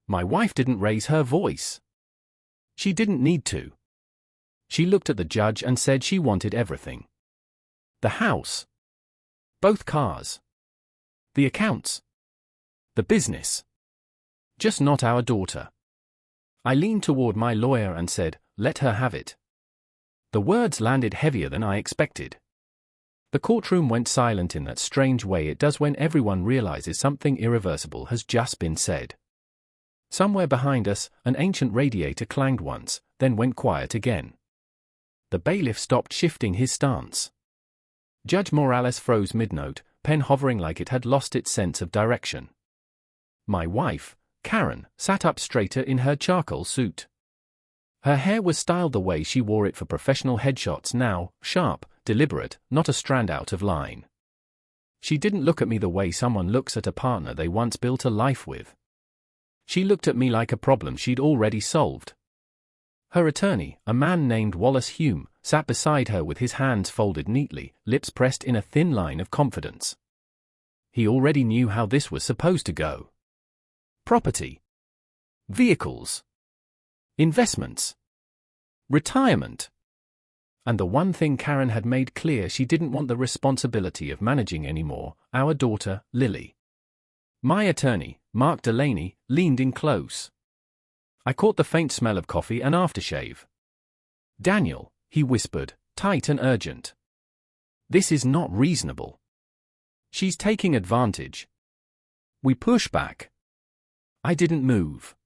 My wife didn't raise her voice. She didn't need to. She looked at the judge and said she wanted everything. The house. Both cars. The accounts. The business. Just not our daughter. I leaned toward my lawyer and said, "Let her have it." The words landed heavier than I expected. The courtroom went silent in that strange way it does when everyone realizes something irreversible has just been said. Somewhere behind us, an ancient radiator clanged once, then went quiet again. The bailiff stopped shifting his stance. Judge Morales froze mid-note, pen hovering like it had lost its sense of direction. My wife, Karen, sat up straighter in her charcoal suit. Her hair was styled the way she wore it for professional headshots now, sharp, deliberate, not a strand out of line. She didn't look at me the way someone looks at a partner they once built a life with. She looked at me like a problem she'd already solved. Her attorney, a man named Wallace Hume, sat beside her with his hands folded neatly, lips pressed in a thin line of confidence. He already knew how this was supposed to go. Property. Vehicles. Investments. Retirement. And the one thing Karen had made clear she didn't want the responsibility of managing anymore, our daughter, Lily. My attorney, Mark Delaney, leaned in close. I caught the faint smell of coffee and aftershave. "Daniel," he whispered, tight and urgent. "This is not reasonable. She's taking advantage." We pushed back. I didn't move.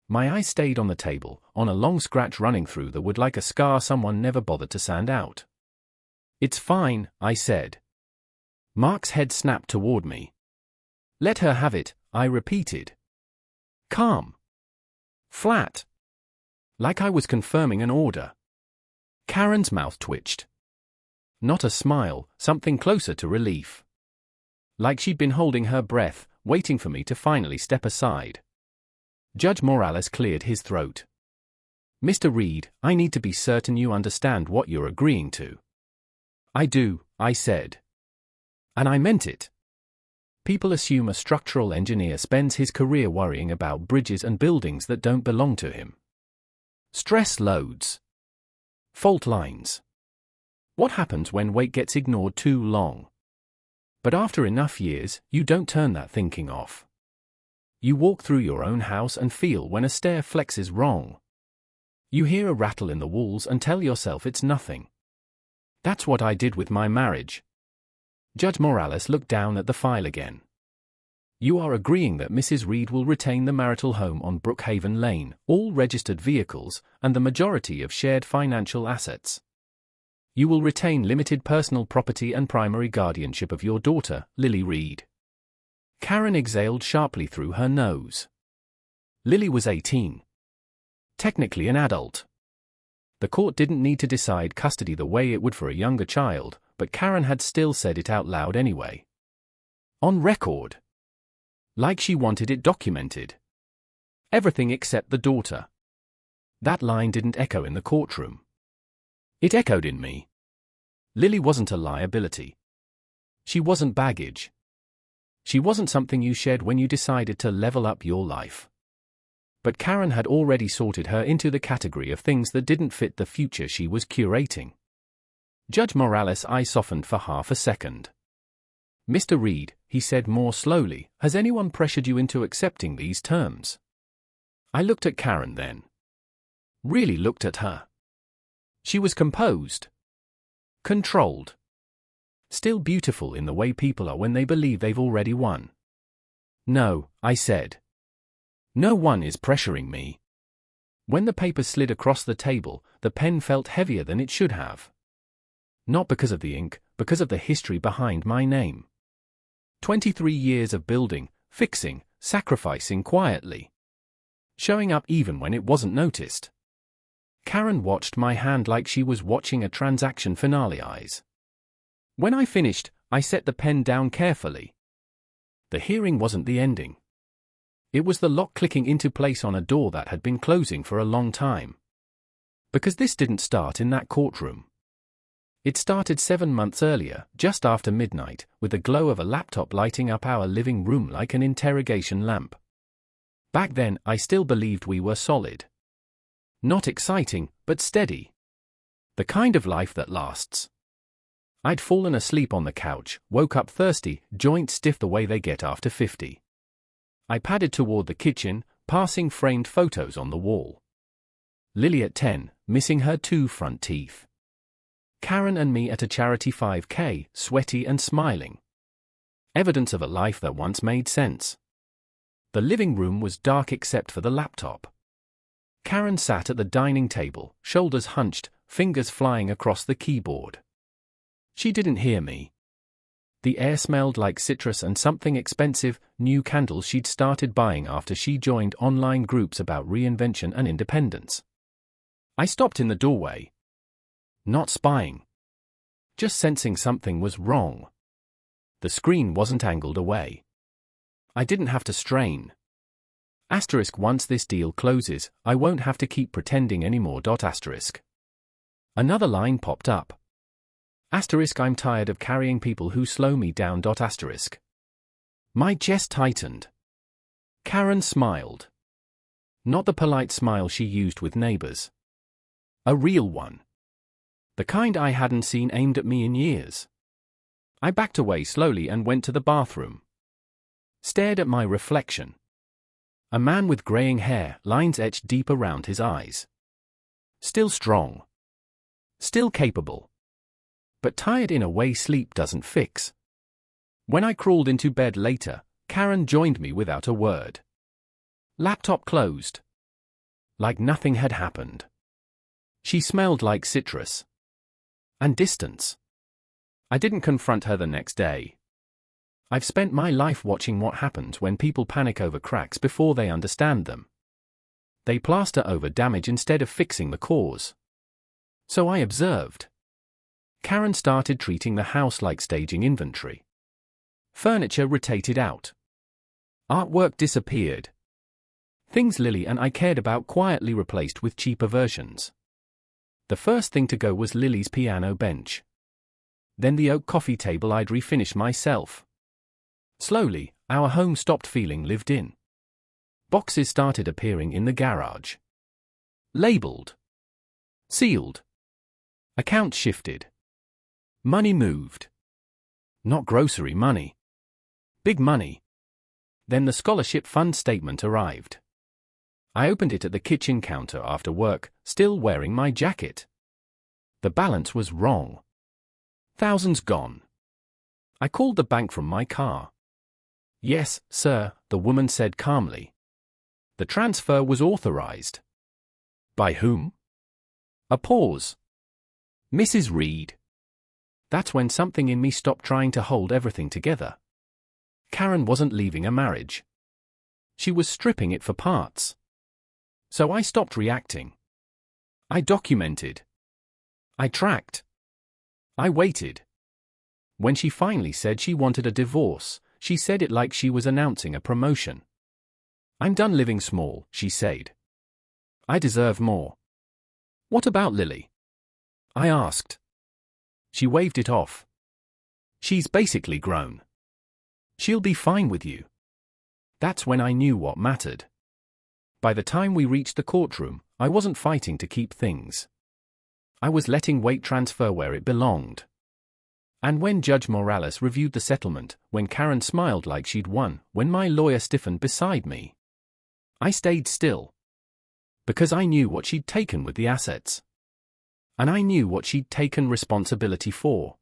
My eyes stayed on the table, on a long scratch running through the wood like a scar someone never bothered to sand out. "It's fine," I said. Mark's head snapped toward me. "Let her have it," I repeated. Calm. Flat. Like I was confirming an order. Karen's mouth twitched. Not a smile, something closer to relief. Like she'd been holding her breath, waiting for me to finally step aside. Judge Morales cleared his throat. "Mr. Reed, I need to be certain you understand what you're agreeing to." "I do," I said. And I meant it. People assume a structural engineer spends his career worrying about bridges and buildings that don't belong to him. Stress loads. Fault lines. What happens when weight gets ignored too long? But after enough years, you don't turn that thinking off. You walk through your own house and feel when a stair flexes wrong. You hear a rattle in the walls and tell yourself it's nothing. That's what I did with my marriage. Judge Morales looked down at the file again. "You are agreeing that Mrs. Reed will retain the marital home on Brookhaven Lane, all registered vehicles, and the majority of shared financial assets. You will retain limited personal property and primary guardianship of your daughter, Lily Reed." Karen exhaled sharply through her nose. Lily was 18. Technically an adult. The court didn't need to decide custody the way it would for a younger child, but Karen had still said it out loud anyway. On record. Like she wanted it documented. Everything except the daughter. That line didn't echo in the courtroom. It echoed in me. Lily wasn't a liability. She wasn't baggage. She wasn't something you shared when you decided to level up your life. But Karen had already sorted her into the category of things that didn't fit the future she was curating. Judge Morales' eyes softened for half a second. "Mr. Reed," he said more slowly, "has anyone pressured you into accepting these terms?" I looked at Karen then. Really looked at her. She was composed. Controlled. Still beautiful in the way people are when they believe they've already won. "No," I said. "No one is pressuring me." When the paper slid across the table, the pen felt heavier than it should have. Not because of the ink, because of the history behind my name. 23 years of building, fixing, sacrificing quietly. Showing up even when it wasn't noticed. Karen watched my hand like she was watching a transaction finale eyes. When I finished, I set the pen down carefully. The hearing wasn't the ending. It was the lock clicking into place on a door that had been closing for a long time. Because this didn't start in that courtroom. It started 7 months earlier, just after midnight, with the glow of a laptop lighting up our living room like an interrogation lamp. Back then, I still believed we were solid. Not exciting, but steady. The kind of life that lasts. I'd fallen asleep on the couch, woke up thirsty, joints stiff the way they get after 50. I padded toward the kitchen, passing framed photos on the wall. Lily at 10, missing her 2 front teeth. Karen and me at a charity 5K, sweaty and smiling. Evidence of a life that once made sense. The living room was dark except for the laptop. Karen sat at the dining table, shoulders hunched, fingers flying across the keyboard. She didn't hear me. The air smelled like citrus and something expensive, new candles she'd started buying after she joined online groups about reinvention and independence. I stopped in the doorway. Not spying. Just sensing something was wrong. The screen wasn't angled away. I didn't have to strain. Asterisk once this deal closes, I won't have to keep pretending anymore. Asterisk. Another line popped up. Asterisk I'm tired of carrying people who slow me down. Asterisk. My chest tightened. Karen smiled. Not the polite smile she used with neighbors. A real one. The kind I hadn't seen aimed at me in years. I backed away slowly and went to the bathroom. Stared at my reflection. A man with graying hair, lines etched deep around his eyes. Still strong. Still capable. But tired in a way sleep doesn't fix. When I crawled into bed later, Karen joined me without a word. Laptop closed. Like nothing had happened. She smelled like citrus. And distance. I didn't confront her the next day. I've spent my life watching what happens when people panic over cracks before they understand them. They plaster over damage instead of fixing the cause. So I observed. Karen started treating the house like staging inventory. Furniture rotated out. Artwork disappeared. Things Lily and I cared about quietly replaced with cheaper versions. The first thing to go was Lily's piano bench. Then the oak coffee table I'd refinish myself. Slowly, our home stopped feeling lived in. Boxes started appearing in the garage. Labeled. Sealed. Accounts shifted. Money moved. Not grocery money. Big money. Then the scholarship fund statement arrived. I opened it at the kitchen counter after work, still wearing my jacket. The balance was wrong. Thousands gone. I called the bank from my car. Yes, sir, the woman said calmly. The transfer was authorized. By whom? A pause. Mrs. Reed. That's when something in me stopped trying to hold everything together. Karen wasn't leaving a marriage. She was stripping it for parts. So I stopped reacting. I documented. I tracked. I waited. When she finally said she wanted a divorce, she said it like she was announcing a promotion. I'm done living small, she said. I deserve more. What about Lily? I asked. She waved it off. She's basically grown. She'll be fine with you. That's when I knew what mattered. By the time we reached the courtroom, I wasn't fighting to keep things. I was letting weight transfer where it belonged. And when Judge Morales reviewed the settlement, when Karen smiled like she'd won, when my lawyer stiffened beside me, I stayed still. Because I knew what she'd taken with the assets. And I knew what she'd taken responsibility for.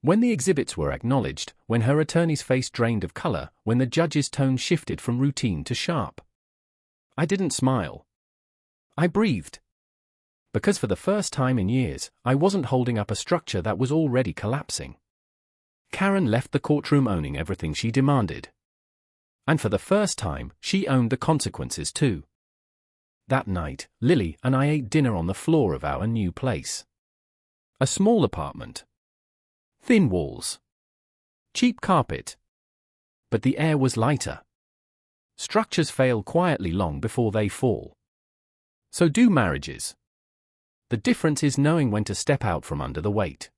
When the exhibits were acknowledged, when her attorney's face drained of color, when the judge's tone shifted from routine to sharp, I didn't smile. I breathed. Because for the first time in years, I wasn't holding up a structure that was already collapsing. Karen left the courtroom owning everything she demanded. And for the first time, she owned the consequences too. That night, Lily and I ate dinner on the floor of our new place. A small apartment. Thin walls. Cheap carpet. But the air was lighter. Structures fail quietly long before they fall. So do marriages. The difference is knowing when to step out from under the weight.